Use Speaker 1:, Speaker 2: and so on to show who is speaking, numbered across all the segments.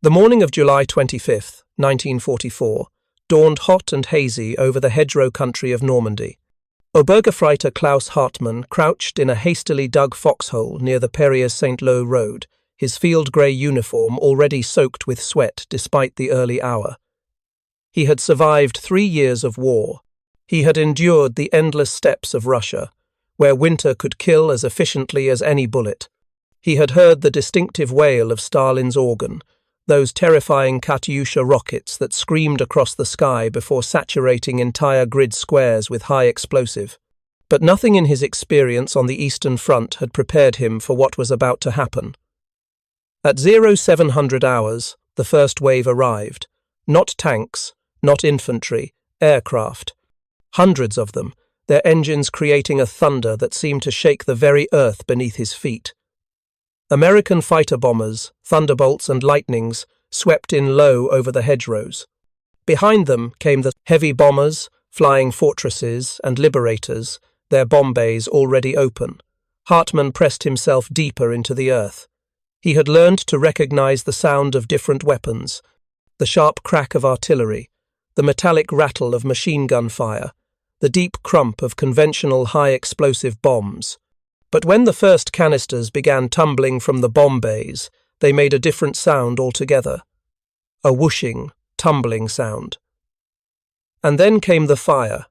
Speaker 1: The morning of July 25th, 1944, dawned hot and hazy over the hedgerow country of Normandy. Obergefreiter Klaus Hartmann crouched in a hastily dug foxhole near the Perrier-Saint-Lô road, his field-grey uniform already soaked with sweat despite the early hour. He had survived 3 years of war. He had endured the endless steppes of Russia, where winter could kill as efficiently as any bullet. He had heard the distinctive wail of Stalin's organ, those terrifying Katyusha rockets that screamed across the sky before saturating entire grid squares with high explosive. But nothing in his experience on the Eastern Front had prepared him for what was about to happen. At 0700 hours, the first wave arrived. Not tanks, not infantry, aircraft. Hundreds of them, their engines creating a thunder that seemed to shake the very earth beneath his feet. American fighter bombers, Thunderbolts and Lightnings, swept in low over the hedgerows. Behind them came the heavy bombers, Flying Fortresses, and Liberators, their bomb bays already open. Hartmann pressed himself deeper into the earth. He had learned to recognize the sound of different weapons, the sharp crack of artillery, the metallic rattle of machine gun fire, the deep crump of conventional high-explosive bombs. But when the first canisters began tumbling from the bomb bays, they made a different sound altogether. A whooshing, tumbling sound. And then came the fire.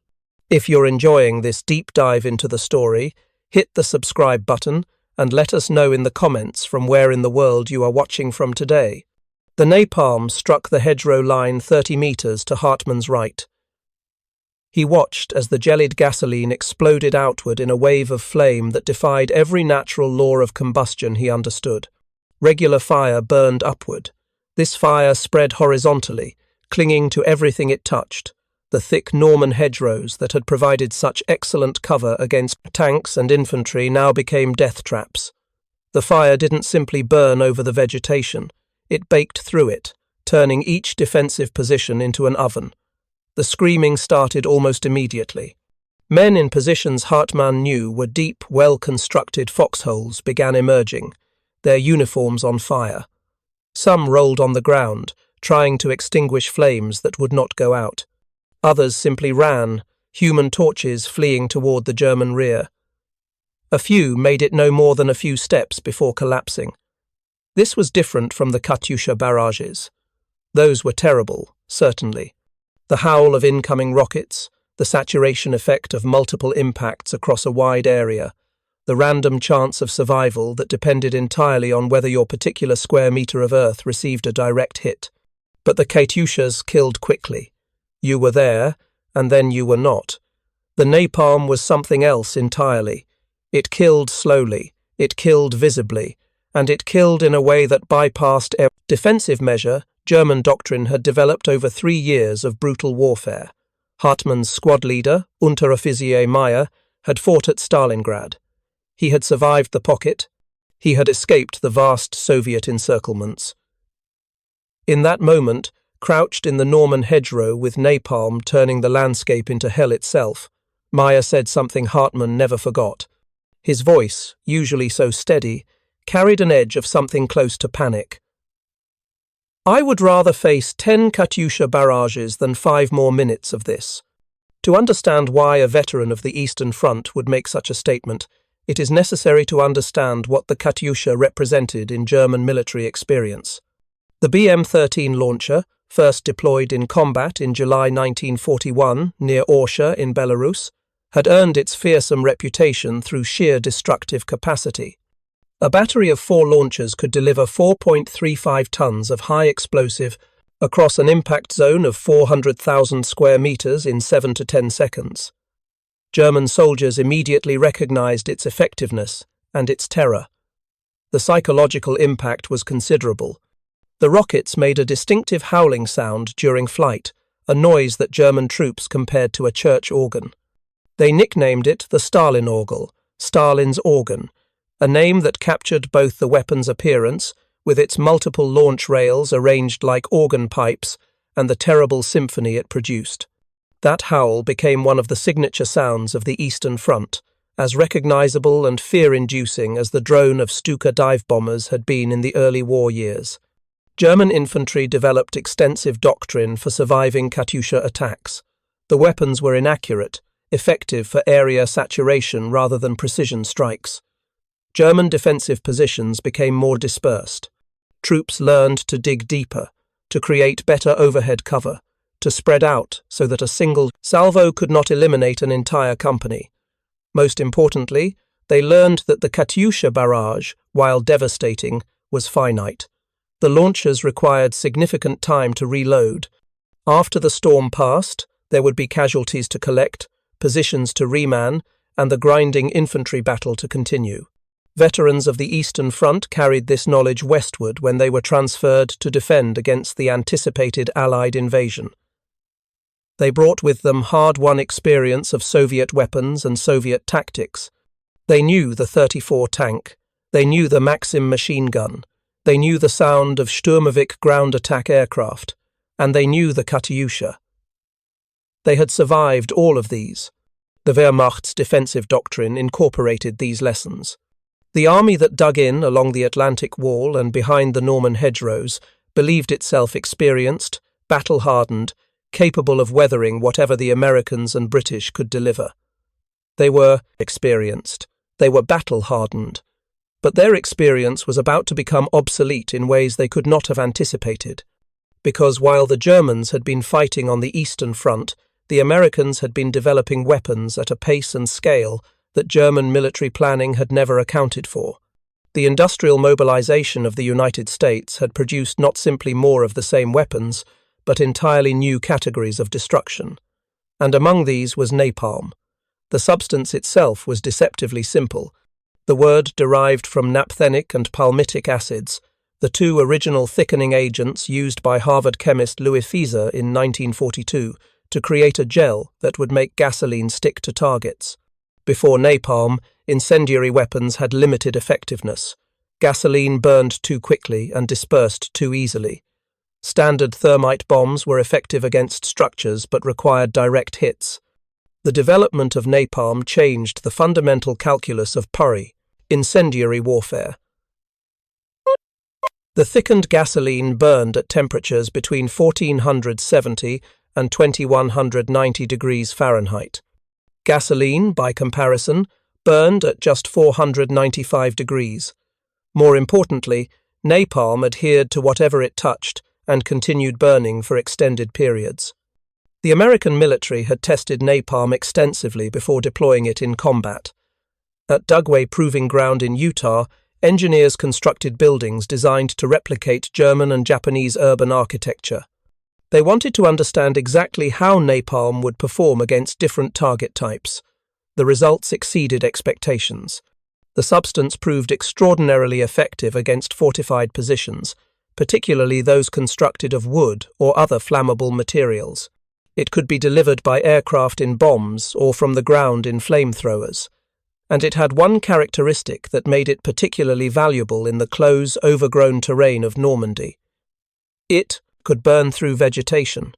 Speaker 1: If you're enjoying this deep dive into the story, hit the subscribe button and let us know in the comments from where in the world you are watching from today. The napalm struck the hedgerow line 30 meters to Hartmann's right. He watched as the jellied gasoline exploded outward in a wave of flame that defied every natural law of combustion he understood. Regular fire burned upward. This fire spread horizontally, clinging to everything it touched, the thick Norman hedgerows that had provided such excellent cover against tanks and infantry now became death traps. The fire didn't simply burn over the vegetation, it baked through it, turning each defensive position into an oven. The screaming started almost immediately. Men in positions Hartmann knew were deep, well-constructed foxholes began emerging, their uniforms on fire. Some rolled on the ground, trying to extinguish flames that would not go out. Others simply ran, human torches fleeing toward the German rear. A few made it no more than a few steps before collapsing. This was different from the Katyusha barrages. Those were terrible, certainly. The howl of incoming rockets, the saturation effect of multiple impacts across a wide area, the random chance of survival that depended entirely on whether your particular square meter of earth received a direct hit. But the Katyushas killed quickly. You were there, and then you were not. The napalm was something else entirely. It killed slowly, it killed visibly, and it killed in a way that bypassed every defensive measure German doctrine had developed over 3 years of brutal warfare. Hartmann's squad leader, Unteroffizier Meyer, had fought at Stalingrad. He had survived the pocket. He had escaped the vast Soviet encirclements. In that moment, crouched in the Norman hedgerow with napalm turning the landscape into hell itself, Meyer said something Hartmann never forgot. His voice, usually so steady, carried an edge of something close to panic. I would rather face 10 Katyusha barrages than 5 more minutes of this. To understand why a veteran of the Eastern Front would make such a statement, it is necessary to understand what the Katyusha represented in German military experience. The BM-13 launcher, first deployed in combat in July 1941 near Orsha in Belarus, had earned its fearsome reputation through sheer destructive capacity. A battery of 4 launchers could deliver 4.35 tons of high explosive across an impact zone of 400,000 square meters in 7 to 10 seconds. German soldiers immediately recognized its effectiveness and its terror. The psychological impact was considerable. The rockets made a distinctive howling sound during flight, a noise that German troops compared to a church organ. They nicknamed it the Stalin orgel, Stalin's organ, a name that captured both the weapon's appearance, with its multiple launch rails arranged like organ pipes, and the terrible symphony it produced. That howl became one of the signature sounds of the Eastern Front, as recognizable and fear-inducing as the drone of Stuka dive bombers had been in the early war years. German infantry developed extensive doctrine for surviving Katyusha attacks. The weapons were inaccurate, effective for area saturation rather than precision strikes. German defensive positions became more dispersed. Troops learned to dig deeper, to create better overhead cover, to spread out so that a single salvo could not eliminate an entire company. Most importantly, they learned that the Katyusha barrage, while devastating, was finite. The launchers required significant time to reload. After the storm passed, there would be casualties to collect, positions to reman, and the grinding infantry battle to continue. Veterans of the Eastern Front carried this knowledge westward when they were transferred to defend against the anticipated Allied invasion. They brought with them hard-won experience of Soviet weapons and Soviet tactics. They knew the 34 tank, they knew the Maxim machine gun, they knew the sound of Sturmovik ground attack aircraft, and they knew the Katyusha. They had survived all of these. The Wehrmacht's defensive doctrine incorporated these lessons. The army that dug in along the Atlantic Wall and behind the Norman hedgerows believed itself experienced, battle-hardened, capable of weathering whatever the Americans and British could deliver. They were experienced. They were battle-hardened. But their experience was about to become obsolete in ways they could not have anticipated. Because while the Germans had been fighting on the Eastern Front, the Americans had been developing weapons at a pace and scale that German military planning had never accounted for. The industrial mobilization of the United States had produced not simply more of the same weapons, but entirely new categories of destruction. And among these was napalm. The substance itself was deceptively simple. The word derived from naphthenic and palmitic acids, the two original thickening agents used by Harvard chemist Louis Fieser in 1942 to create a gel that would make gasoline stick to targets. Before napalm, incendiary weapons had limited effectiveness. Gasoline burned too quickly and dispersed too easily. Standard thermite bombs were effective against structures but required direct hits. The development of napalm changed the fundamental calculus of PURI, incendiary warfare. The thickened gasoline burned at temperatures between 1470 and 2190 degrees Fahrenheit. Gasoline, by comparison, burned at just 495 degrees. More importantly, napalm adhered to whatever it touched and continued burning for extended periods. The American military had tested napalm extensively before deploying it in combat. At Dugway Proving Ground in Utah, engineers constructed buildings designed to replicate German and Japanese urban architecture. They wanted to understand exactly how napalm would perform against different target types. The results exceeded expectations. The substance proved extraordinarily effective against fortified positions, particularly those constructed of wood or other flammable materials. It could be delivered by aircraft in bombs or from the ground in flamethrowers. And it had one characteristic that made it particularly valuable in the close, overgrown terrain of Normandy. It could burn through vegetation.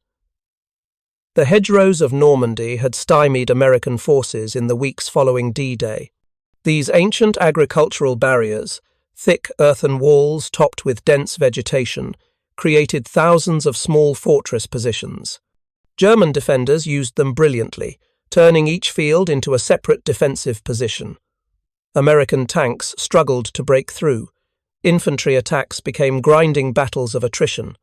Speaker 1: The hedgerows of Normandy had stymied American forces in the weeks following D-Day. These ancient agricultural barriers, thick earthen walls topped with dense vegetation, created thousands of small fortress positions. German defenders used them brilliantly, turning each field into a separate defensive position. American tanks struggled to break through. Infantry attacks became grinding battles of attrition.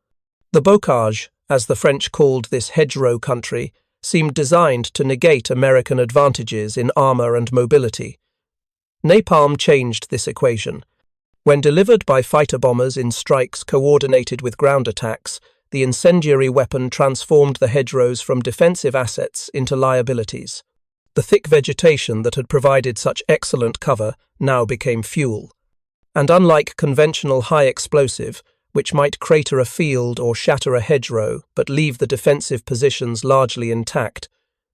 Speaker 1: The bocage, as the French called this hedgerow country, seemed designed to negate American advantages in armor and mobility. Napalm changed this equation. When delivered by fighter bombers in strikes coordinated with ground attacks, the incendiary weapon transformed the hedgerows from defensive assets into liabilities. The thick vegetation that had provided such excellent cover now became fuel. And unlike conventional high explosive, which might crater a field or shatter a hedgerow but leave the defensive positions largely intact,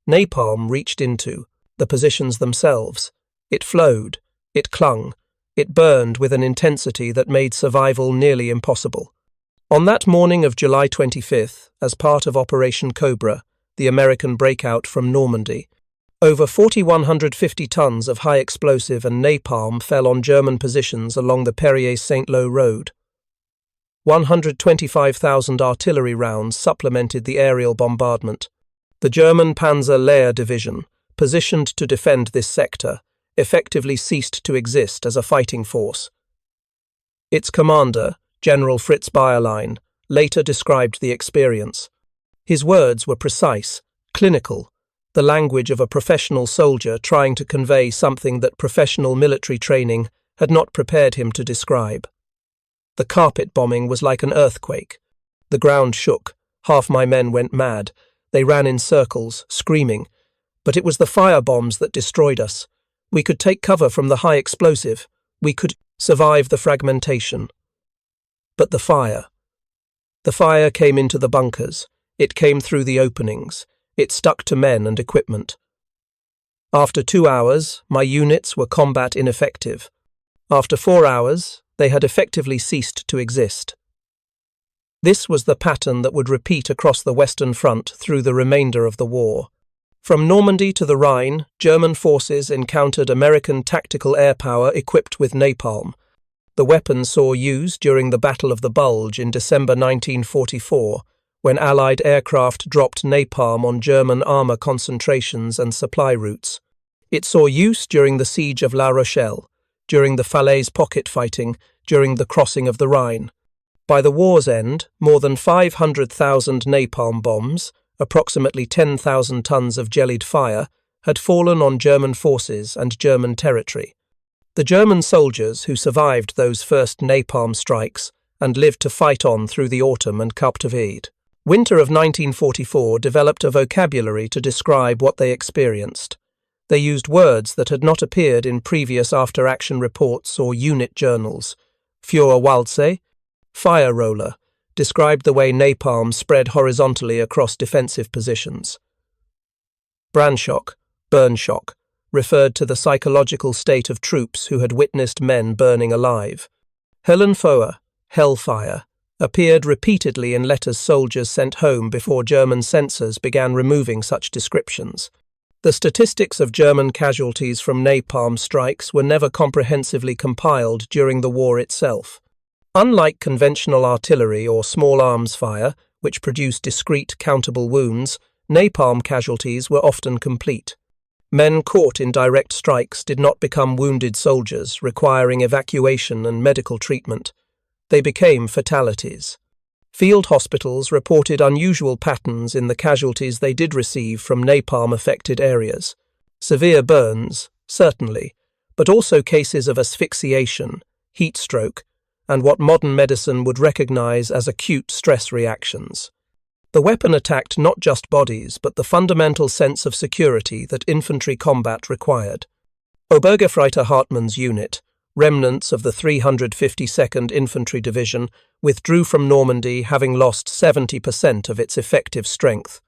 Speaker 1: napalm reached into the positions themselves. It flowed, it clung, it burned with an intensity that made survival nearly impossible. On that morning of July 25th, as part of Operation Cobra, the American breakout from Normandy, over 4,150 tons of high explosive and napalm fell on German positions along the Perrier-Saint-Lô road. 125,000 artillery rounds supplemented the aerial bombardment. The German Panzer Lehr Division, positioned to defend this sector, effectively ceased to exist as a fighting force. Its commander, General Fritz Bayerlein, later described the experience. His words were precise, clinical, the language of a professional soldier trying to convey something that professional military training had not prepared him to describe. The carpet bombing was like an earthquake. The ground shook. Half my men went mad. They ran in circles, screaming. But it was the fire bombs that destroyed us. We could take cover from the high explosive. We could survive the fragmentation. But the fire. The fire came into the bunkers. It came through the openings. It stuck to men and equipment. After 2 hours, my units were combat ineffective. After 4 hours, they had effectively ceased to exist. This was the pattern that would repeat across the Western Front through the remainder of the war. From Normandy to the Rhine, German forces encountered American tactical air power equipped with napalm. The weapon saw use during the Battle of the Bulge in December 1944, when Allied aircraft dropped napalm on German armour concentrations and supply routes. It saw use during the Siege of La Rochelle, during the Falaise pocket fighting, during the crossing of the Rhine. By the war's end, more than 500,000 napalm bombs, approximately 10,000 tons of jellied fire, had fallen on German forces and German territory. The German soldiers who survived those first napalm strikes and lived to fight on through the autumn and Kaptevide. Winter of 1944 developed a vocabulary to describe what they experienced. They used words that had not appeared in previous after-action reports or unit journals. Führerwalze, fire roller, described the way napalm spread horizontally across defensive positions. Brandschock, burn shock, referred to the psychological state of troops who had witnessed men burning alive. Höllenfeuer, hellfire, appeared repeatedly in letters soldiers sent home before German censors began removing such descriptions. The statistics of German casualties from napalm strikes were never comprehensively compiled during the war itself. Unlike conventional artillery or small arms fire, which produced discrete, countable wounds, napalm casualties were often complete. Men caught in direct strikes did not become wounded soldiers, requiring evacuation and medical treatment. They became fatalities. Field hospitals reported unusual patterns in the casualties they did receive from napalm-affected areas. Severe burns, certainly, but also cases of asphyxiation, heat stroke, and what modern medicine would recognize as acute stress reactions. The weapon attacked not just bodies, but the fundamental sense of security that infantry combat required. Obergefreiter Hartmann's unit, remnants of the 352nd Infantry Division, withdrew from Normandy having lost 70% of its effective strength.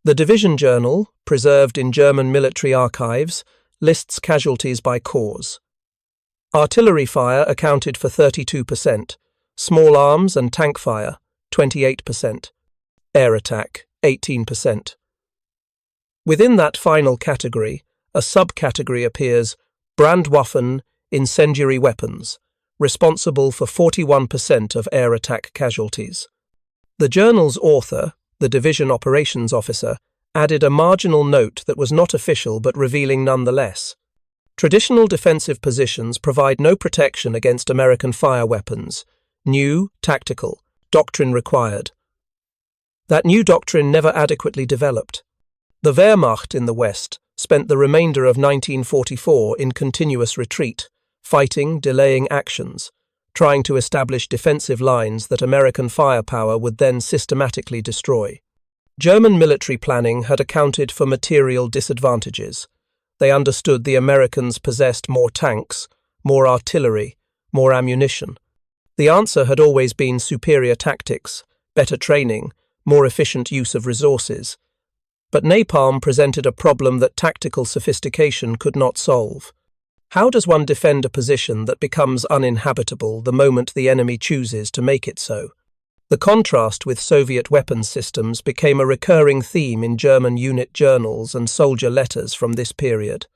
Speaker 1: The division journal, preserved in German military archives, lists casualties by corps. Artillery fire accounted for 32%, small arms and tank fire, 28%, air attack, 18%. Within that final category, a subcategory appears, Brandwaffen, incendiary weapons, responsible for 41% of air attack casualties. The journal's author, the division operations officer, added a marginal note that was not official but revealing nonetheless. Traditional defensive positions provide no protection against American fire weapons. New, tactical, doctrine required. That new doctrine never adequately developed. The Wehrmacht in the West spent the remainder of 1944 in continuous retreat, fighting, delaying actions, trying to establish defensive lines that American firepower would then systematically destroy. German military planning had accounted for material disadvantages. They understood the Americans possessed more tanks, more artillery, more ammunition. The answer had always been superior tactics, better training, more efficient use of resources. But napalm presented a problem that tactical sophistication could not solve. How does one defend a position that becomes uninhabitable the moment the enemy chooses to make it so? The contrast with Soviet weapons systems became a recurring theme in German unit journals and soldier letters from this period.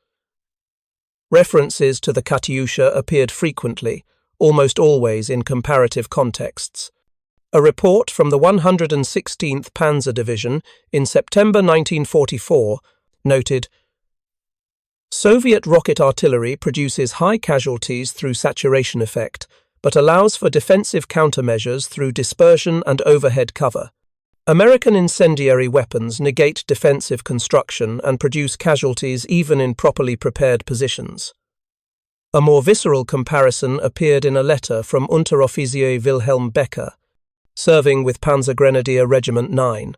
Speaker 1: References to the Katyusha appeared frequently, almost always in comparative contexts. A report from the 116th Panzer Division in September 1944 noted, Soviet rocket artillery produces high casualties through saturation effect, but allows for defensive countermeasures through dispersion and overhead cover. American incendiary weapons negate defensive construction and produce casualties even in properly prepared positions. A more visceral comparison appeared in a letter from Unteroffizier Wilhelm Becker, serving with Panzergrenadier Regiment 9.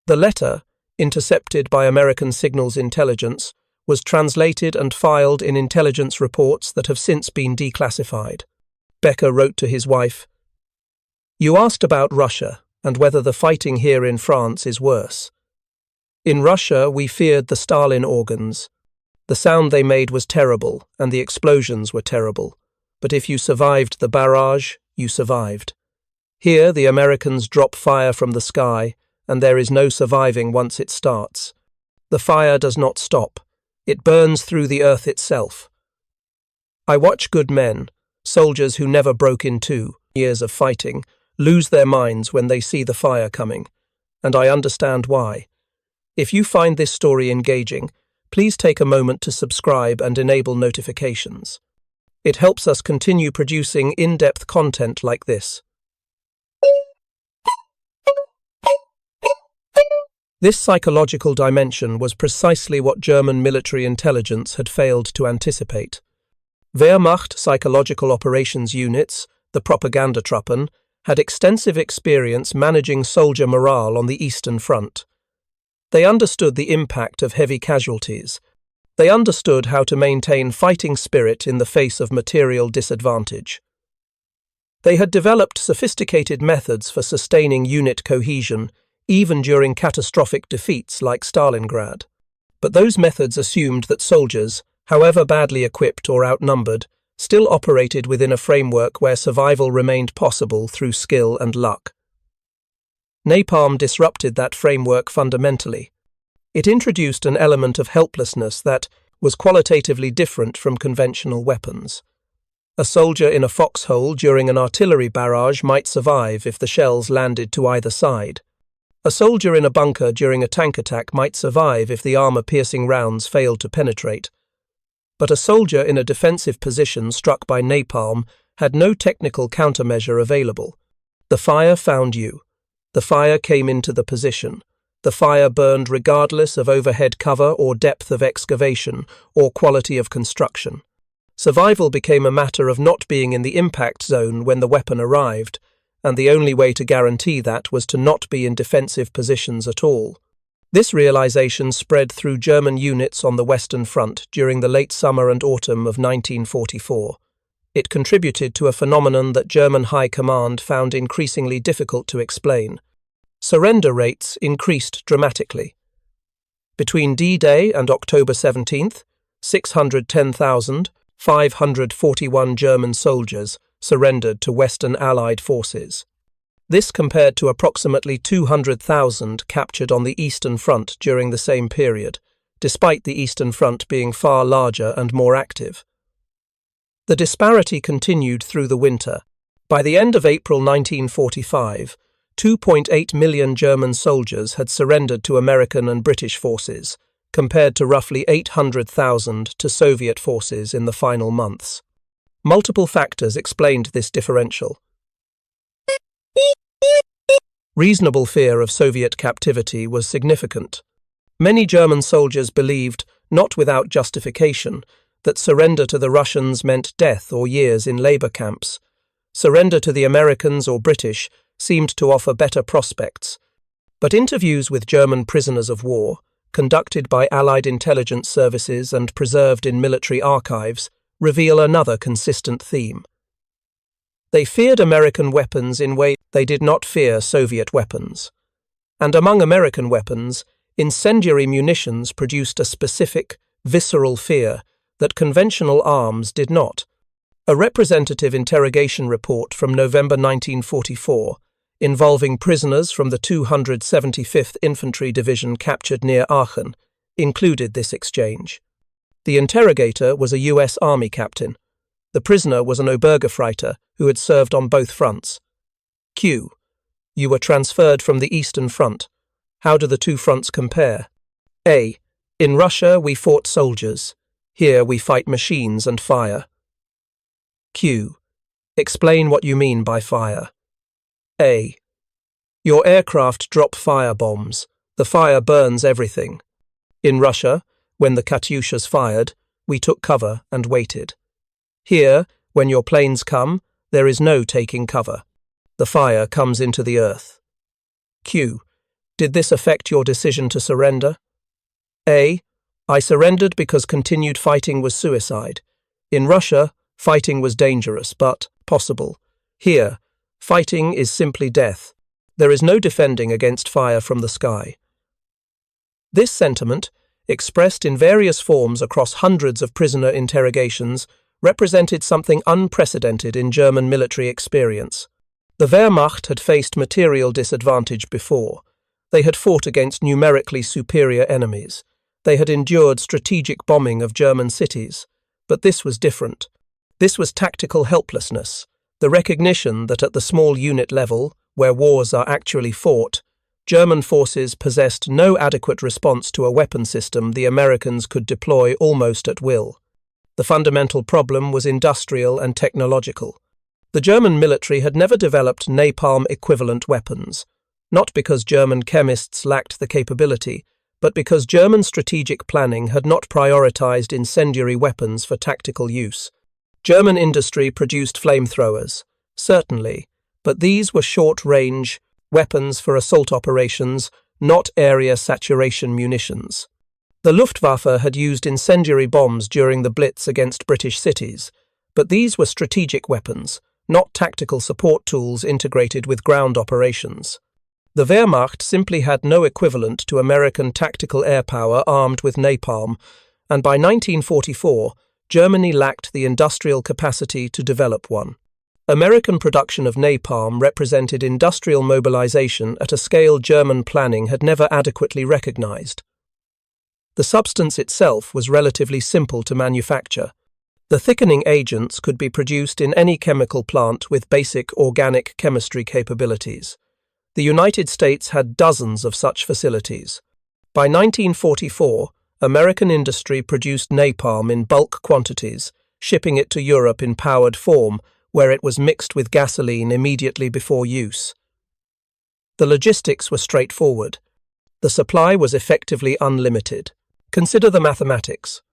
Speaker 1: The letter, intercepted by American Signals Intelligence, was translated and filed in intelligence reports that have since been declassified. Becker wrote to his wife, "You asked about Russia and whether the fighting here in France is worse. In Russia we feared the Stalin organs. The sound they made was terrible and the explosions were terrible. But if you survived the barrage, you survived. Here the Americans drop fire from the sky and there is no surviving once it starts. The fire does not stop. It burns through the earth itself. I watch good men, soldiers who never broke in two, years of fighting, lose their minds when they see the fire coming, and I understand why. If you find this story engaging, please take a moment to subscribe and enable notifications. It helps us continue producing in-depth content like this. This psychological dimension was precisely what German military intelligence had failed to anticipate. Wehrmacht psychological operations units, the Propagandatruppen, had extensive experience managing soldier morale on the Eastern Front. They understood the impact of heavy casualties. They understood how to maintain fighting spirit in the face of material disadvantage. They had developed sophisticated methods for sustaining unit cohesion, even during catastrophic defeats like Stalingrad. But those methods assumed that soldiers, however badly equipped or outnumbered, still operated within a framework where survival remained possible through skill and luck. Napalm disrupted that framework fundamentally. It introduced an element of helplessness that was qualitatively different from conventional weapons. A soldier in a foxhole during an artillery barrage might survive if the shells landed to either side. A soldier in a bunker during a tank attack might survive if the armor-piercing rounds failed to penetrate. But a soldier in a defensive position struck by napalm had no technical countermeasure available. The fire found you. The fire came into the position. The fire burned regardless of overhead cover or depth of excavation or quality of construction. Survival became a matter of not being in the impact zone when the weapon arrived, and the only way to guarantee that was to not be in defensive positions at all. This realization spread through German units on the Western Front during the late summer and autumn of 1944. It contributed to a phenomenon that German High Command found increasingly difficult to explain. Surrender rates increased dramatically. Between D-Day and October 17th, 610,541 German soldiers surrendered to Western Allied forces. This compared to approximately 200,000 captured on the Eastern Front during the same period, despite the Eastern Front being far larger and more active. The disparity continued through the winter. By the end of April 1945, 2.8 million German soldiers had surrendered to American and British forces, compared to roughly 800,000 to Soviet forces in the final months. Multiple factors explained this differential. Reasonable fear of Soviet captivity was significant. Many German soldiers believed, not without justification, that surrender to the Russians meant death or years in labor camps. Surrender to the Americans or British seemed to offer better prospects. But interviews with German prisoners of war, conducted by Allied intelligence services and preserved in military archives, reveal another consistent theme. They feared American weapons in ways they did not fear Soviet weapons. And among American weapons, incendiary munitions produced a specific, visceral fear that conventional arms did not. A representative interrogation report from November 1944, involving prisoners from the 275th Infantry Division captured near Aachen, included this exchange. The interrogator was a U.S. Army captain. The prisoner was an Obergefreiter who had served on both fronts. Q. You were transferred from the Eastern Front. How do the two fronts compare? A. In Russia we fought soldiers. Here we fight machines and fire. Q. Explain what you mean by fire. A. Your aircraft drop fire bombs. The fire burns everything. In Russia, when the Katyushas fired, we took cover and waited. Here, when your planes come, there is no taking cover. The fire comes into the earth. Q. Did this affect your decision to surrender? A. I surrendered because continued fighting was suicide. In Russia, fighting was dangerous, but possible. Here, fighting is simply death. There is no defending against fire from the sky. This sentiment, expressed in various forms across hundreds of prisoner interrogations, represented something unprecedented in German military experience. The Wehrmacht had faced material disadvantage before. They had fought against numerically superior enemies. They had endured strategic bombing of German cities. But this was different. This was tactical helplessness, the recognition that at the small unit level, where wars are actually fought, German forces possessed no adequate response to a weapon system the Americans could deploy almost at will. The fundamental problem was industrial and technological. The German military had never developed napalm-equivalent weapons, not because German chemists lacked the capability, but because German strategic planning had not prioritized incendiary weapons for tactical use. German industry produced flamethrowers, certainly, but these were short-range weapons for assault operations, not area saturation munitions. The Luftwaffe had used incendiary bombs during the Blitz against British cities, but these were strategic weapons, not tactical support tools integrated with ground operations. The Wehrmacht simply had no equivalent to American tactical air power armed with napalm, and by 1944, Germany lacked the industrial capacity to develop one. American production of napalm represented industrial mobilization at a scale German planning had never adequately recognized. The substance itself was relatively simple to manufacture. The thickening agents could be produced in any chemical plant with basic organic chemistry capabilities. The United States had dozens of such facilities. By 1944, American industry produced napalm in bulk quantities, shipping it to Europe in powdered form, where it was mixed with gasoline immediately before use. The logistics were straightforward. The supply was effectively unlimited. Consider the mathematics.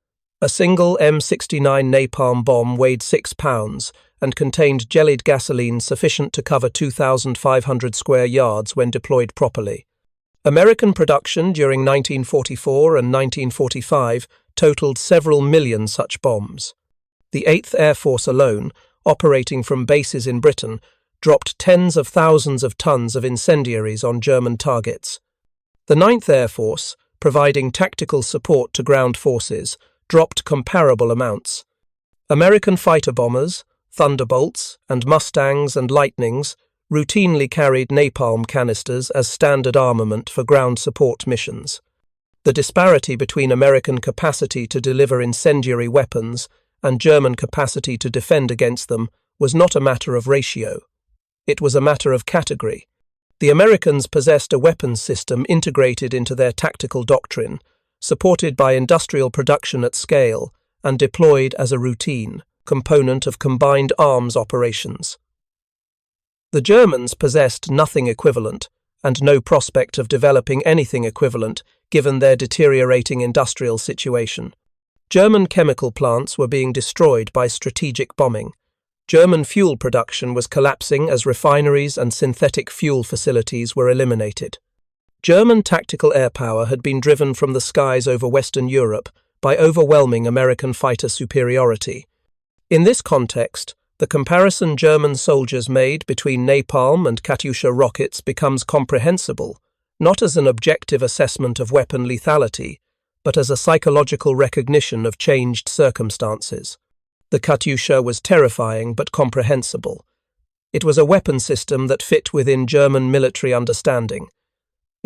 Speaker 1: A single M69 napalm bomb weighed 6 pounds and contained jellied gasoline sufficient to cover 2,500 square yards when deployed properly. American production during 1944 and 1945 totaled several million such bombs. The 8th Air Force alone, operating from bases in Britain, dropped tens of thousands of tons of incendiaries on German targets. The 9th Air Force, providing tactical support to ground forces, dropped comparable amounts. American fighter bombers, Thunderbolts, and Mustangs and Lightnings routinely carried napalm canisters as standard armament for ground support missions. The disparity between American capacity to deliver incendiary weapons and German capacity to defend against them was not a matter of ratio. It was a matter of category. The Americans possessed a weapons system integrated into their tactical doctrine, supported by industrial production at scale, and deployed as a routine component of combined arms operations. The Germans possessed nothing equivalent, and no prospect of developing anything equivalent given their deteriorating industrial situation. German chemical plants were being destroyed by strategic bombing. German fuel production was collapsing as refineries and synthetic fuel facilities were eliminated. German tactical air power had been driven from the skies over Western Europe by overwhelming American fighter superiority. In this context, the comparison German soldiers made between napalm and Katyusha rockets becomes comprehensible, not as an objective assessment of weapon lethality, but as a psychological recognition of changed circumstances. The Katyusha was terrifying but comprehensible. It was a weapon system that fit within German military understanding.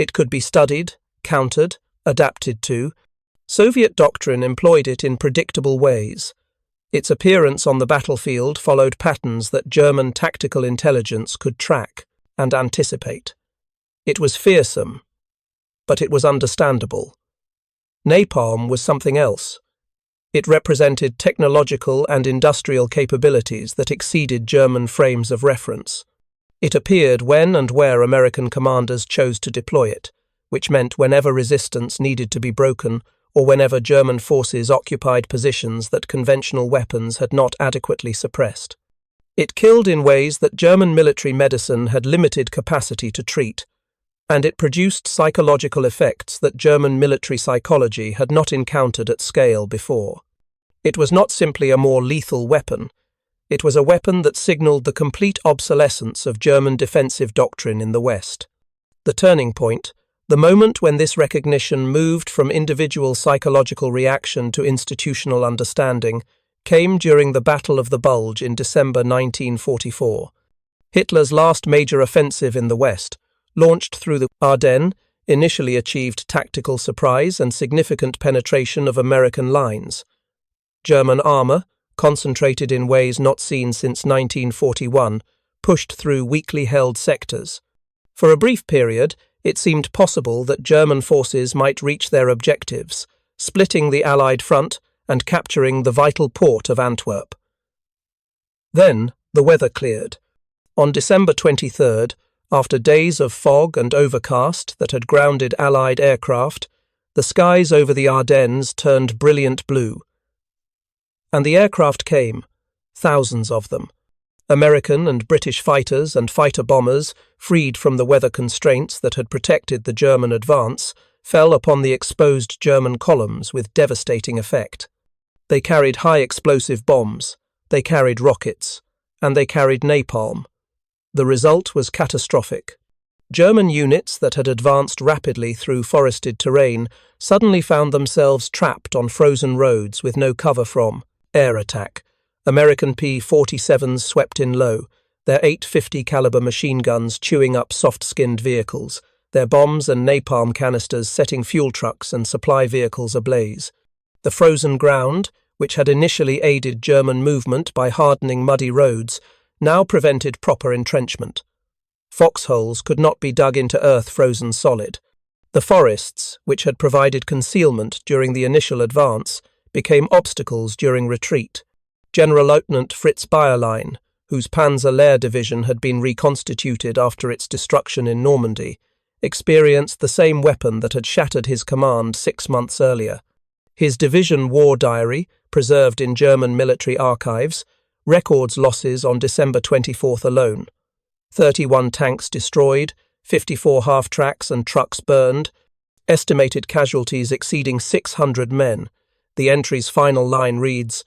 Speaker 1: It could be studied, countered, adapted to. Soviet doctrine employed it in predictable ways. Its appearance on the battlefield followed patterns that German tactical intelligence could track, and anticipate. It was fearsome, but it was understandable. Napalm was something else. It represented technological and industrial capabilities that exceeded German frames of reference. It appeared when and where American commanders chose to deploy it, which meant whenever resistance needed to be broken or whenever German forces occupied positions that conventional weapons had not adequately suppressed. It killed in ways that German military medicine had limited capacity to treat, and it produced psychological effects that German military psychology had not encountered at scale before. It was not simply a more lethal weapon. It was a weapon that signaled the complete obsolescence of German defensive doctrine in the West. The turning point, the moment when this recognition moved from individual psychological reaction to institutional understanding, came during the Battle of the Bulge in December 1944. Hitler's last major offensive in the West, launched through the Ardennes, initially achieved tactical surprise and significant penetration of American lines. German armor, concentrated in ways not seen since 1941, pushed through weakly held sectors. For a brief period, it seemed possible that German forces might reach their objectives, splitting the Allied front and capturing the vital port of Antwerp. Then, the weather cleared. On December 23rd, after days of fog and overcast that had grounded Allied aircraft, the skies over the Ardennes turned brilliant blue. And the aircraft came, thousands of them. American and British fighters and fighter-bombers, freed from the weather constraints that had protected the German advance, fell upon the exposed German columns with devastating effect. They carried high-explosive bombs, they carried rockets, and they carried napalm. The result was catastrophic. German units that had advanced rapidly through forested terrain suddenly found themselves trapped on frozen roads with no cover from air attack. American P-47s swept in low, their .850 caliber machine guns chewing up soft-skinned vehicles, their bombs and napalm canisters setting fuel trucks and supply vehicles ablaze. The frozen ground, which had initially aided German movement by hardening muddy roads, now prevented proper entrenchment. Foxholes could not be dug into earth frozen solid. The forests, which had provided concealment during the initial advance, became obstacles during retreat. General-Lieutenant Fritz Bayerlein, whose Panzer Lehr division had been reconstituted after its destruction in Normandy, experienced the same weapon that had shattered his command 6 months earlier. His division war diary, preserved in German military archives, records losses on December 24th alone. 31 tanks destroyed, 54 half-tracks and trucks burned, estimated casualties exceeding 600 men. The entry's final line reads,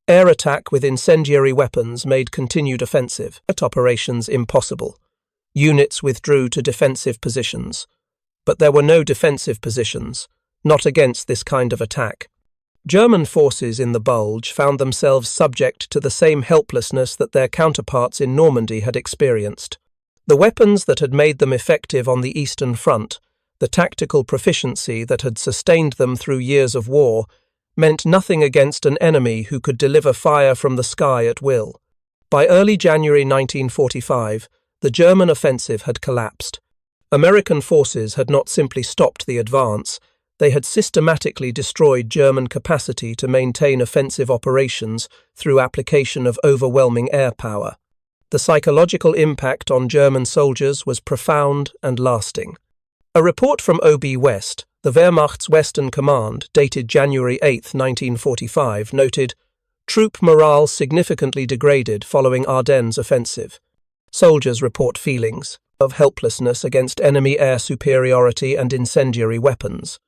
Speaker 1: "Air attack with incendiary weapons made continued offensive operations impossible. Units withdrew to defensive positions. But there were no defensive positions, not against this kind of attack." German forces in the Bulge found themselves subject to the same helplessness that their counterparts in Normandy had experienced. The weapons that had made them effective on the Eastern Front, the tactical proficiency that had sustained them through years of war, meant nothing against an enemy who could deliver fire from the sky at will. By early January 1945, the German offensive had collapsed. American forces had not simply stopped the advance, they had systematically destroyed German capacity to maintain offensive operations through application of overwhelming air power. The psychological impact on German soldiers was profound and lasting. A report from OB West, the Wehrmacht's Western Command, dated January 8, 1945, noted, "Troop morale significantly degraded following Ardennes offensive. Soldiers report feelings of helplessness against enemy air superiority and incendiary weapons.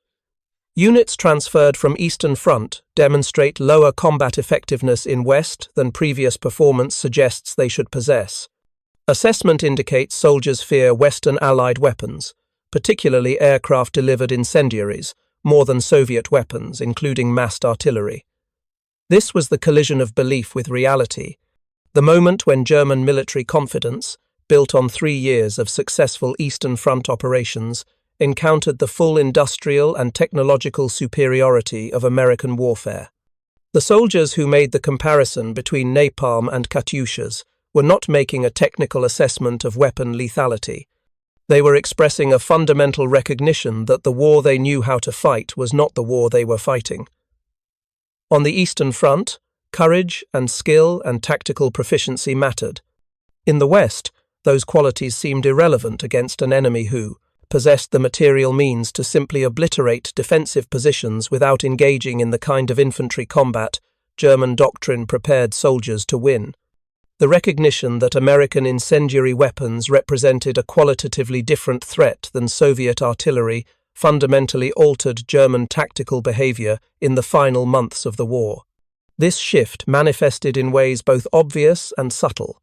Speaker 1: Units transferred from Eastern Front demonstrate lower combat effectiveness in West than previous performance suggests they should possess. Assessment indicates soldiers fear Western Allied weapons, particularly aircraft-delivered incendiaries, more than Soviet weapons, including massed artillery." This was the collision of belief with reality, the moment when German military confidence, built on 3 years of successful Eastern Front operations, encountered the full industrial and technological superiority of American warfare. The soldiers who made the comparison between napalm and Katyushas were not making a technical assessment of weapon lethality. They were expressing a fundamental recognition that the war they knew how to fight was not the war they were fighting. On the Eastern Front, courage and skill and tactical proficiency mattered. In the West, those qualities seemed irrelevant against an enemy who possessed the material means to simply obliterate defensive positions without engaging in the kind of infantry combat German doctrine prepared soldiers to win. The recognition that American incendiary weapons represented a qualitatively different threat than Soviet artillery fundamentally altered German tactical behavior in the final months of the war. This shift manifested in ways both obvious and subtle.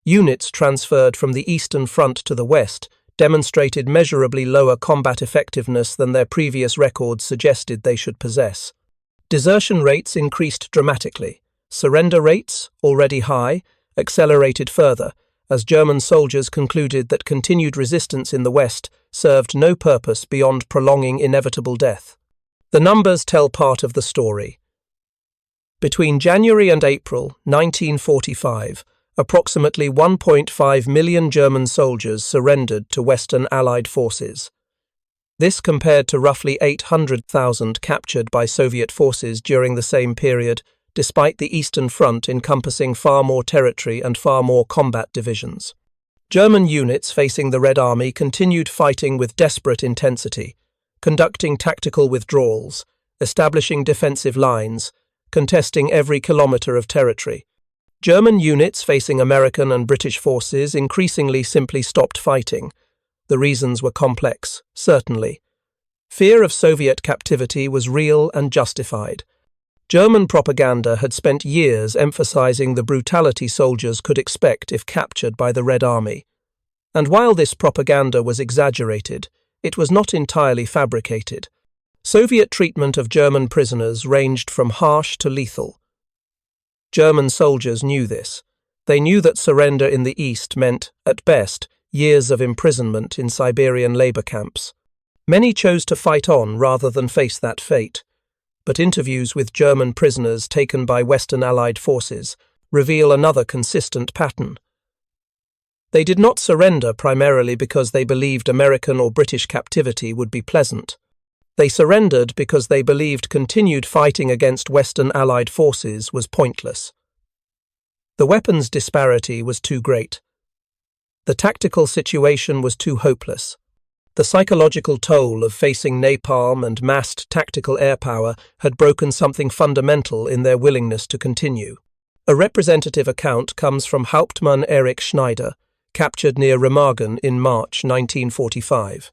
Speaker 1: Units transferred from the Eastern Front to the West demonstrated measurably lower combat effectiveness than their previous records suggested they should possess. Desertion rates increased dramatically. Surrender rates, already high, accelerated further, as German soldiers concluded that continued resistance in the West served no purpose beyond prolonging inevitable death. The numbers tell part of the story. Between January and April 1945, approximately 1.5 million German soldiers surrendered to Western Allied forces. This compared to roughly 800,000 captured by Soviet forces during the same period, despite the Eastern Front encompassing far more territory and far more combat divisions. German units facing the Red Army continued fighting with desperate intensity, conducting tactical withdrawals, establishing defensive lines, contesting every kilometre of territory. German units facing American and British forces increasingly simply stopped fighting. The reasons were complex, certainly. Fear of Soviet captivity was real and justified. German propaganda had spent years emphasizing the brutality soldiers could expect if captured by the Red Army. And while this propaganda was exaggerated, it was not entirely fabricated. Soviet treatment of German prisoners ranged from harsh to lethal. German soldiers knew this. They knew that surrender in the East meant, at best, years of imprisonment in Siberian labor camps. Many chose to fight on rather than face that fate. But interviews with German prisoners taken by Western Allied forces reveal another consistent pattern. They did not surrender primarily because they believed American or British captivity would be pleasant. They surrendered because they believed continued fighting against Western Allied forces was pointless. The weapons disparity was too great. The tactical situation was too hopeless. The psychological toll of facing napalm and massed tactical air power had broken something fundamental in their willingness to continue. A representative account comes from Hauptmann Erich Schneider, captured near Remagen in March 1945.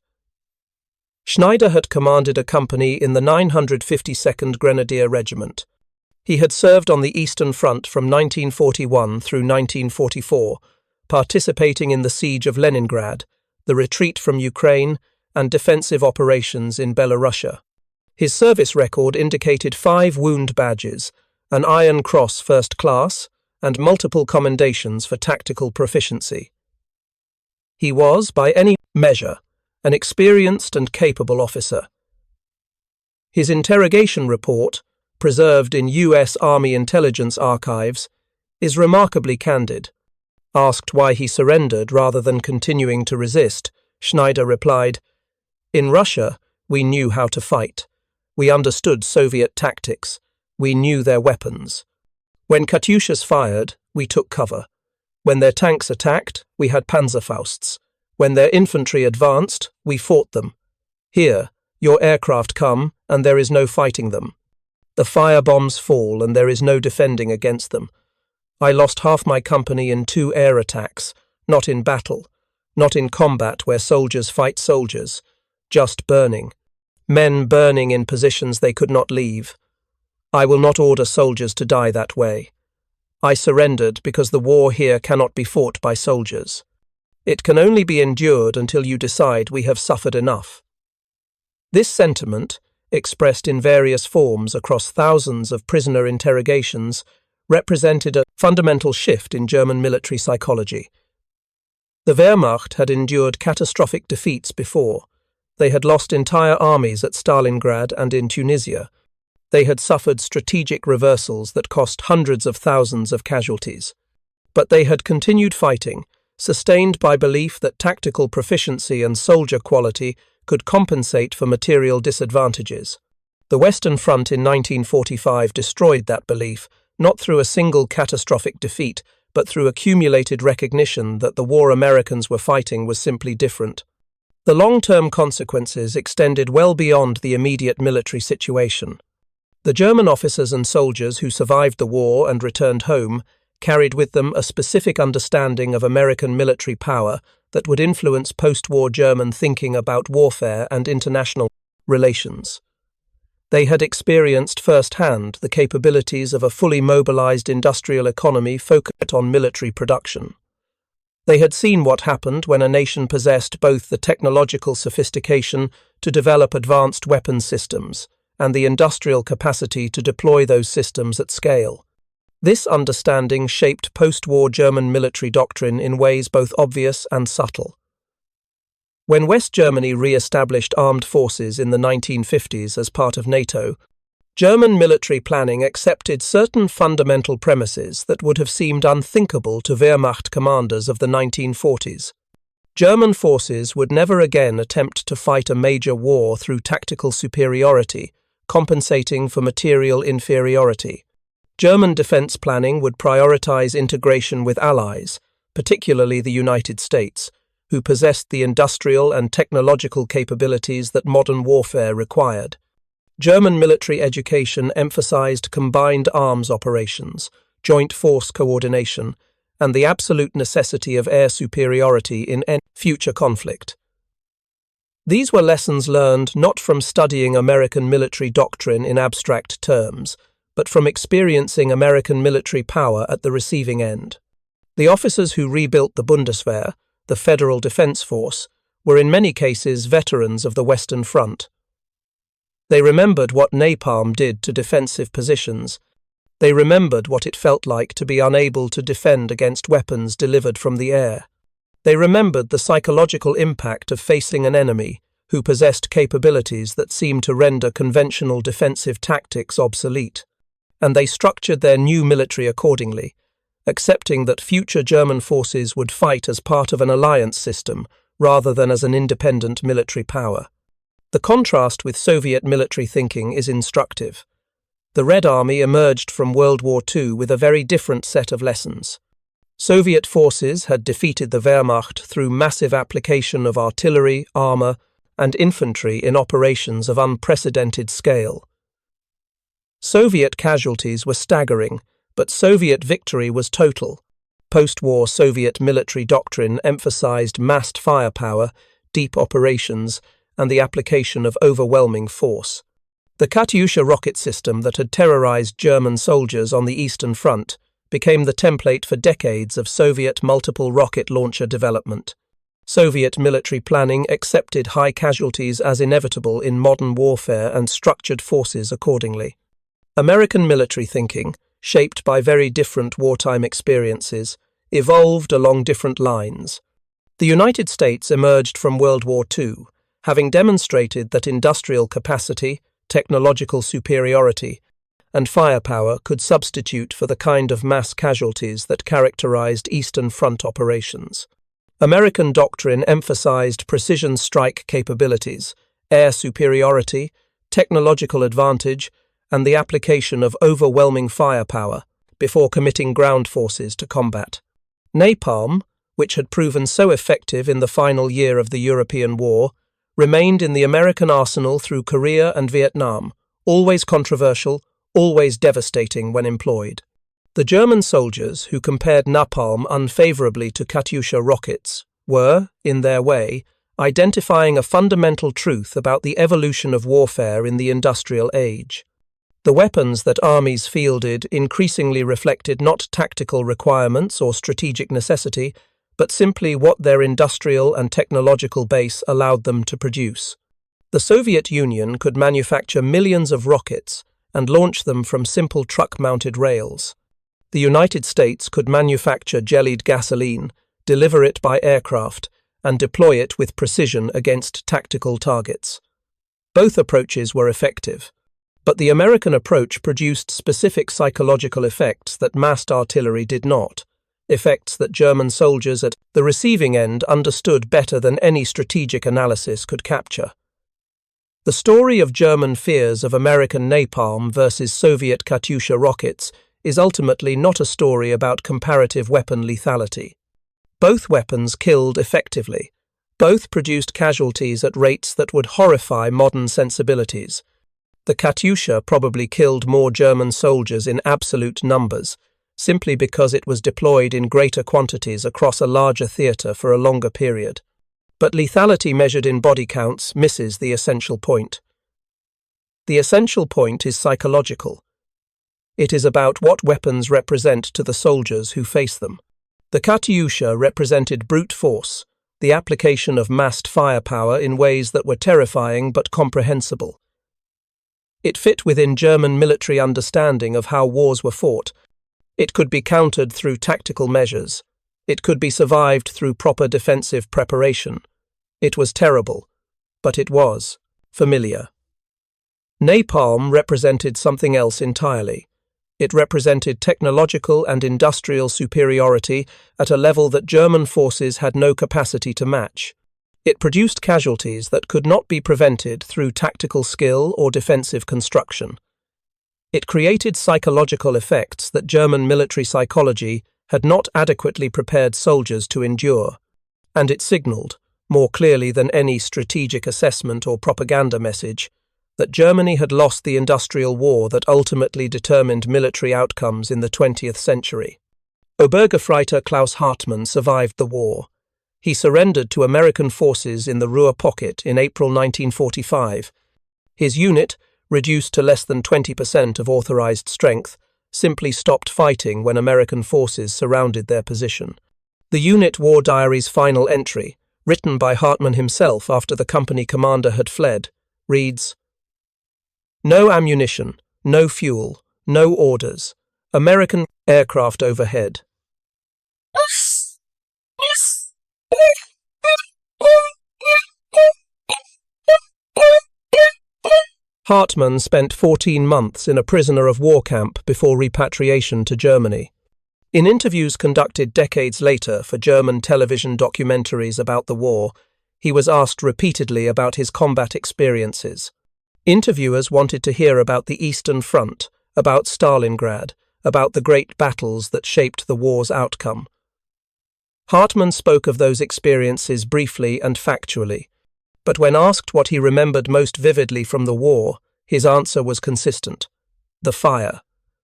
Speaker 1: Schneider had commanded a company in the 952nd Grenadier Regiment. He had served on the Eastern Front from 1941 through 1944, participating in the siege of Leningrad, the retreat from Ukraine, and defensive operations in Belorussia. His service record indicated 5 wound badges, an Iron Cross First Class, and multiple commendations for tactical proficiency. He was, by any measure, an experienced and capable officer. His interrogation report, preserved in U.S. Army intelligence archives, is remarkably candid. Asked why he surrendered rather than continuing to resist, Schneider replied, "In Russia, we knew how to fight. We understood Soviet tactics. We knew their weapons. When Katyushas fired, we took cover. When their tanks attacked, we had Panzerfausts. When their infantry advanced, we fought them. Here, your aircraft come, and there is no fighting them. The firebombs fall, and there is no defending against them. I lost half my company in 2 air attacks, not in battle, not in combat where soldiers fight soldiers, just burning. Men burning in positions they could not leave. I will not order soldiers to die that way. I surrendered because the war here cannot be fought by soldiers. It can only be endured until you decide we have suffered enough." This sentiment, expressed in various forms across thousands of prisoner interrogations, represented a fundamental shift in German military psychology. The Wehrmacht had endured catastrophic defeats before. They had lost entire armies at Stalingrad and in Tunisia. They had suffered strategic reversals that cost hundreds of thousands of casualties. But they had continued fighting, sustained by belief that tactical proficiency and soldier quality could compensate for material disadvantages. The Western Front in 1945 destroyed that belief, not through a single catastrophic defeat, but through accumulated recognition that the war Americans were fighting was simply different. The long-term consequences extended well beyond the immediate military situation. The German officers and soldiers who survived the war and returned home carried with them a specific understanding of American military power that would influence post-war German thinking about warfare and international relations. They had experienced firsthand the capabilities of a fully mobilized industrial economy focused on military production. They had seen what happened when a nation possessed both the technological sophistication to develop advanced weapons systems and the industrial capacity to deploy those systems at scale. This understanding shaped post-war German military doctrine in ways both obvious and subtle. When West Germany re-established armed forces in the 1950s as part of NATO, German military planning accepted certain fundamental premises that would have seemed unthinkable to Wehrmacht commanders of the 1940s. German forces would never again attempt to fight a major war through tactical superiority, compensating for material inferiority. German defense planning would prioritize integration with allies, particularly the United States, who possessed the industrial and technological capabilities that modern warfare required. German military education emphasized combined arms operations, joint force coordination, and the absolute necessity of air superiority in any future conflict. These were lessons learned not from studying American military doctrine in abstract terms, but from experiencing American military power at the receiving end. The officers who rebuilt the Bundeswehr, the Federal Defense Force, were in many cases veterans of the Western Front. They remembered what napalm did to defensive positions. They remembered what it felt like to be unable to defend against weapons delivered from the air. They remembered the psychological impact of facing an enemy who possessed capabilities that seemed to render conventional defensive tactics obsolete. And they structured their new military accordingly, accepting that future German forces would fight as part of an alliance system rather than as an independent military power. The contrast with Soviet military thinking is instructive. The Red Army emerged from World War II with a very different set of lessons. Soviet forces had defeated the Wehrmacht through massive application of artillery, armor, and infantry in operations of unprecedented scale. Soviet casualties were staggering, but Soviet victory was total. Post-war Soviet military doctrine emphasized massed firepower, deep operations, and the application of overwhelming force. The Katyusha rocket system that had terrorized German soldiers on the Eastern Front became the template for decades of Soviet multiple rocket launcher development. Soviet military planning accepted high casualties as inevitable in modern warfare and structured forces accordingly. American military thinking, shaped by very different wartime experiences, evolved along different lines. The United States emerged from World War II, having demonstrated that industrial capacity, technological superiority, and firepower could substitute for the kind of mass casualties that characterized Eastern Front operations. American doctrine emphasized precision strike capabilities, air superiority, technological advantage, and the application of overwhelming firepower before committing ground forces to combat. Napalm, which had proven so effective in the final year of the European War, remained in the American arsenal through Korea and Vietnam, always controversial, always devastating when employed. The German soldiers who compared napalm unfavorably to Katyusha rockets were, in their way, identifying a fundamental truth about the evolution of warfare in the industrial age. The weapons that armies fielded increasingly reflected not tactical requirements or strategic necessity, but simply what their industrial and technological base allowed them to produce. The Soviet Union could manufacture millions of rockets and launch them from simple truck-mounted rails. The United States could manufacture jellied gasoline, deliver it by aircraft, and deploy it with precision against tactical targets. Both approaches were effective. But the American approach produced specific psychological effects that massed artillery did not. effects that German soldiers at the receiving end understood better than any strategic analysis could capture. The story of German fears of American napalm versus Soviet Katyusha rockets is ultimately not a story about comparative weapon lethality. Both weapons killed effectively. Both produced casualties at rates that would horrify modern sensibilities. The Katyusha probably killed more German soldiers in absolute numbers, simply because it was deployed in greater quantities across a larger theatre for a longer period. But lethality measured in body counts misses the essential point. The essential point is psychological. It is about what weapons represent to the soldiers who face them. The Katyusha represented brute force, the application of massed firepower in ways that were terrifying but comprehensible. It fit within German military understanding of how wars were fought. It could be countered through tactical measures. It could be survived through proper defensive preparation. It was terrible, but it was familiar. Napalm represented something else entirely. It represented technological and industrial superiority at a level that German forces had no capacity to match. It produced casualties that could not be prevented through tactical skill or defensive construction. It created psychological effects that German military psychology had not adequately prepared soldiers to endure, and it signaled, more clearly than any strategic assessment or propaganda message, that Germany had lost the industrial war that ultimately determined military outcomes in the 20th century. Obergefreiter Klaus Hartmann survived the war. He surrendered to American forces in the Ruhr Pocket in April 1945. His unit, reduced to less than 20% of authorized strength, simply stopped fighting when American forces surrounded their position. The unit war diary's final entry, written by Hartmann himself after the company commander had fled, reads, "No ammunition, no fuel, no orders. American aircraft overhead. Hartmann spent 14 months in a prisoner of war camp before repatriation to Germany. In interviews conducted decades later for German television documentaries about the war, he was asked repeatedly about his combat experiences. Interviewers wanted to hear about the Eastern Front, about Stalingrad, about the great battles that shaped the war's outcome. Hartmann spoke of those experiences briefly and factually, but when asked what he remembered most vividly from the war, his answer was consistent. The fire,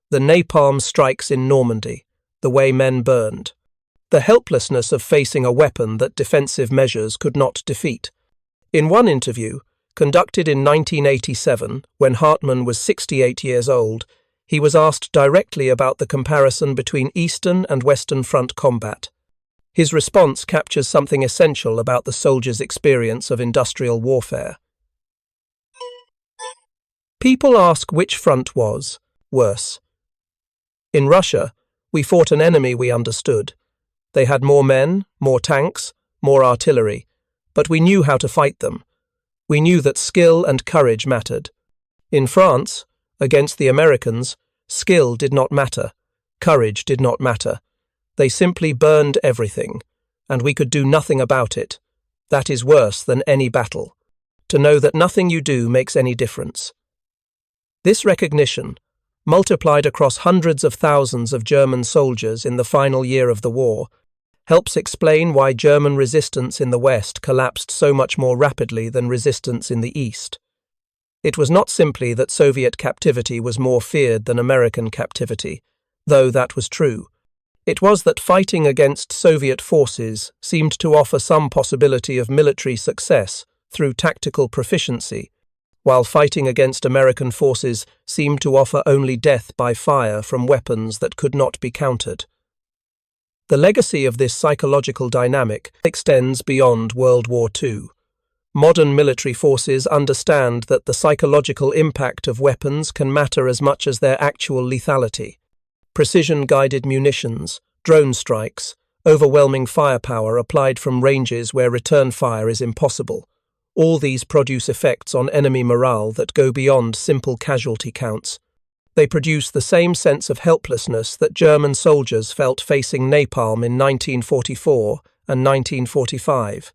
Speaker 1: the napalm strikes in Normandy, the way men burned, the helplessness of facing a weapon that defensive measures could not defeat. In one interview, conducted in 1987, when Hartmann was 68 years old, he was asked directly about the comparison between Eastern and Western Front combat. His response captures something essential about the soldier's experience of industrial warfare. People ask which front was worse. In Russia, we fought an enemy we understood. They had more men, more tanks, more artillery, but we knew how to fight them. We knew that skill and courage mattered. In France, against the Americans, skill did not matter, courage did not matter. They simply burned everything, and we could do nothing about it. That is worse than any battle, to know that nothing you do makes any difference. This recognition, multiplied across hundreds of thousands of German soldiers in the final year of the war, helps explain why German resistance in the West collapsed so much more rapidly than resistance in the East. It was not simply that Soviet captivity was more feared than American captivity, though that was true. It was that fighting against Soviet forces seemed to offer some possibility of military success through tactical proficiency, while fighting against American forces seemed to offer only death by fire from weapons that could not be countered. The legacy of this psychological dynamic extends beyond World War II. Modern military forces understand that the psychological impact of weapons can matter as much as their actual lethality. Precision-guided munitions, drone strikes, overwhelming firepower applied from ranges where return fire is impossible. All these produce effects on enemy morale that go beyond simple casualty counts. They produce the same sense of helplessness that German soldiers felt facing napalm in 1944 and 1945.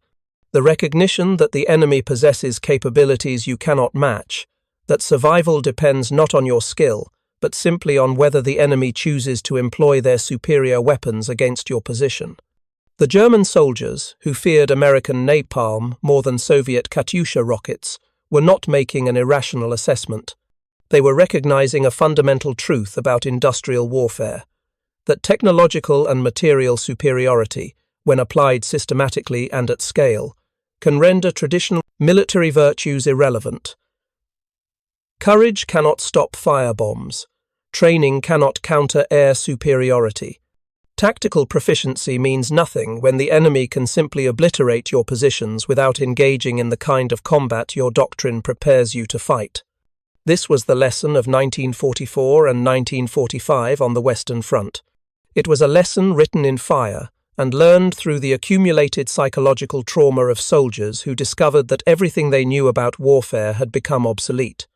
Speaker 1: The recognition that the enemy possesses capabilities you cannot match, that survival depends not on your skill, but simply on whether the enemy chooses to employ their superior weapons against your position. The German soldiers, who feared American napalm more than Soviet Katyusha rockets, were not making an irrational assessment. They were recognizing a fundamental truth about industrial warfare, that technological and material superiority, when applied systematically and at scale, can render traditional military virtues irrelevant. Courage cannot stop firebombs. Training cannot counter air superiority. Tactical proficiency means nothing when the enemy can simply obliterate your positions without engaging in the kind of combat your doctrine prepares you to fight. This was the lesson of 1944 and 1945 on the Western Front. It was a lesson written in fire and learned through the accumulated psychological trauma of soldiers who discovered that everything they knew about warfare had become obsolete.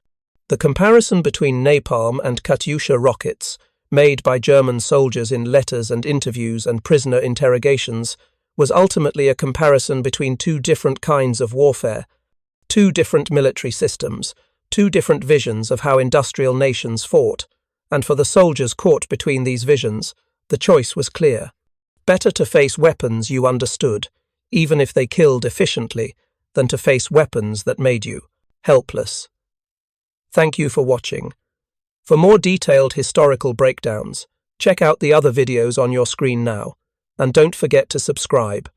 Speaker 1: The comparison between napalm and Katyusha rockets, made by German soldiers in letters and interviews and prisoner interrogations, was ultimately a comparison between two different kinds of warfare, two different military systems, two different visions of how industrial nations fought, and for the soldiers caught between these visions, the choice was clear. Better to face weapons you understood, even if they killed efficiently, than to face weapons that made you helpless. Thank you for watching. For more detailed historical breakdowns, check out the other videos on your screen now, and don't forget to subscribe.